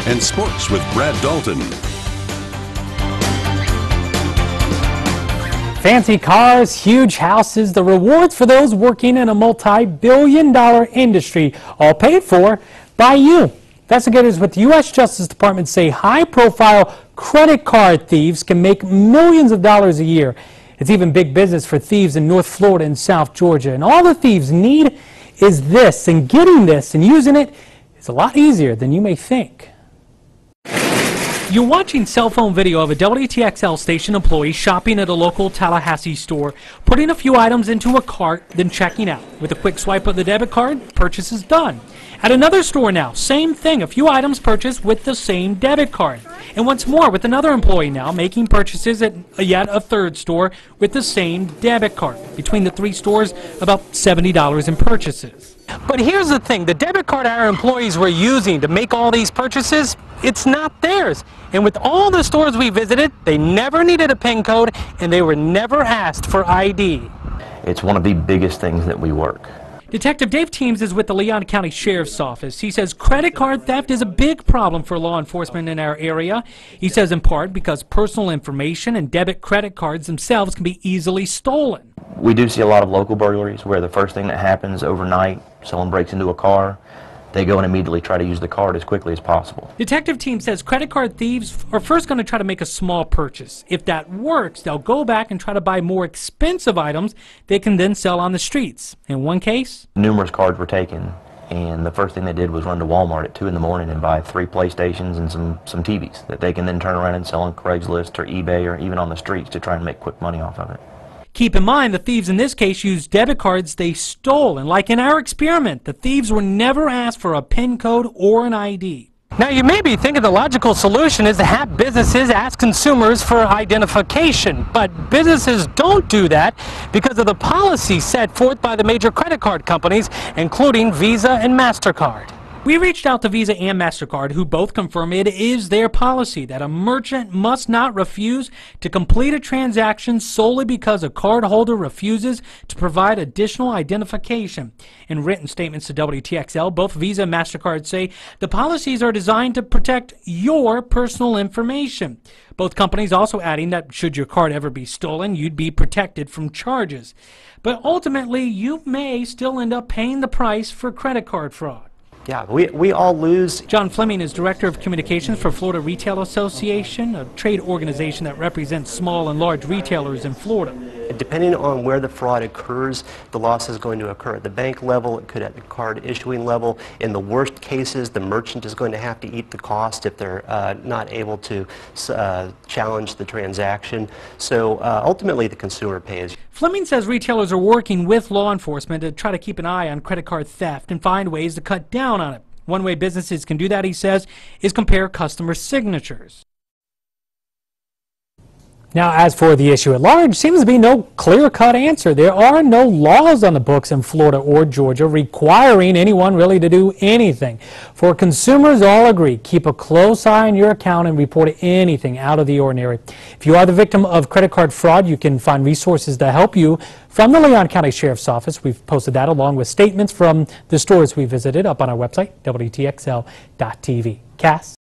and sports with Brad Dalton. Fancy cars, huge houses, the rewards for those working in a multi-billion-dollar industry, all paid for by you. Investigators with the U.S. Justice Department say high-profile credit card thieves can make millions of dollars a year. It's even big business for thieves in North Florida and South Georgia. And all the thieves need is this, and getting this and using it is a lot easier than you may think. You're watching cell phone video of a WTXL station employee shopping at a local Tallahassee store, putting a few items into a cart, then checking out. With a quick swipe of the debit card, purchase is done. At another store now, same thing, a few items purchased with the same debit card. And once more, with another employee now making purchases at yet a third store with the same debit card. Between the three stores, about $70 in purchases. But here's the thing, the debit card our employees were using to make all these purchases, it's not theirs. And with all the stores we visited, they never needed a PIN code and they were never asked for ID. It's one of the biggest things that we work. Detective Dave Teams is with the Leon County Sheriff's Office. He says credit card theft is a big problem for law enforcement in our area. He says in part because personal information and debit credit cards themselves can be easily stolen. We do see a lot of local burglaries where the first thing that happens overnight, someone breaks into a car, they go and immediately try to use the card as quickly as possible. Detective Team says credit card thieves are first going to try to make a small purchase. If that works, they'll go back and try to buy more expensive items they can then sell on the streets. In one case, numerous cards were taken, and the first thing they did was run to Walmart at 2 in the morning and buy 3 PlayStations and some TVs that they can then turn around and sell on Craigslist or eBay or even on the streets to try and make quick money off of it. Keep in mind, the thieves in this case used debit cards they stole, and like in our experiment, the thieves were never asked for a PIN code or an ID. Now, you may be thinking the logical solution is to have businesses ask consumers for identification, but businesses don't do that because of the policy set forth by the major credit card companies, including Visa and MasterCard. We reached out to Visa and MasterCard, who both confirm it is their policy that a merchant must not refuse to complete a transaction solely because a cardholder refuses to provide additional identification. In written statements to WTXL, both Visa and MasterCard say the policies are designed to protect your personal information. Both companies also adding that should your card ever be stolen, you'd be protected from charges. But ultimately, you may still end up paying the price for credit card fraud. Yeah, we all lose. John Fleming is Director of Communications for Florida Retail Association, a trade organization that represents small and large retailers in Florida. Depending on where the fraud occurs, the loss is going to occur at the bank level, it could at the card issuing level. In the worst cases, the merchant is going to have to eat the cost if they're not able to challenge the transaction. So ultimately, the consumer pays. Fleming says retailers are working with law enforcement to try to keep an eye on credit card theft and find ways to cut down on it. One way businesses can do that, he says, is compare customer signatures. Now, as for the issue at large, seems to be no clear-cut answer. There are no laws on the books in Florida or Georgia requiring anyone really to do anything. For consumers, all agree, keep a close eye on your account and report anything out of the ordinary. If you are the victim of credit card fraud, you can find resources to help you from the Leon County Sheriff's Office. We've posted that along with statements from the stores we visited up on our website, WTXL.tv. Cass?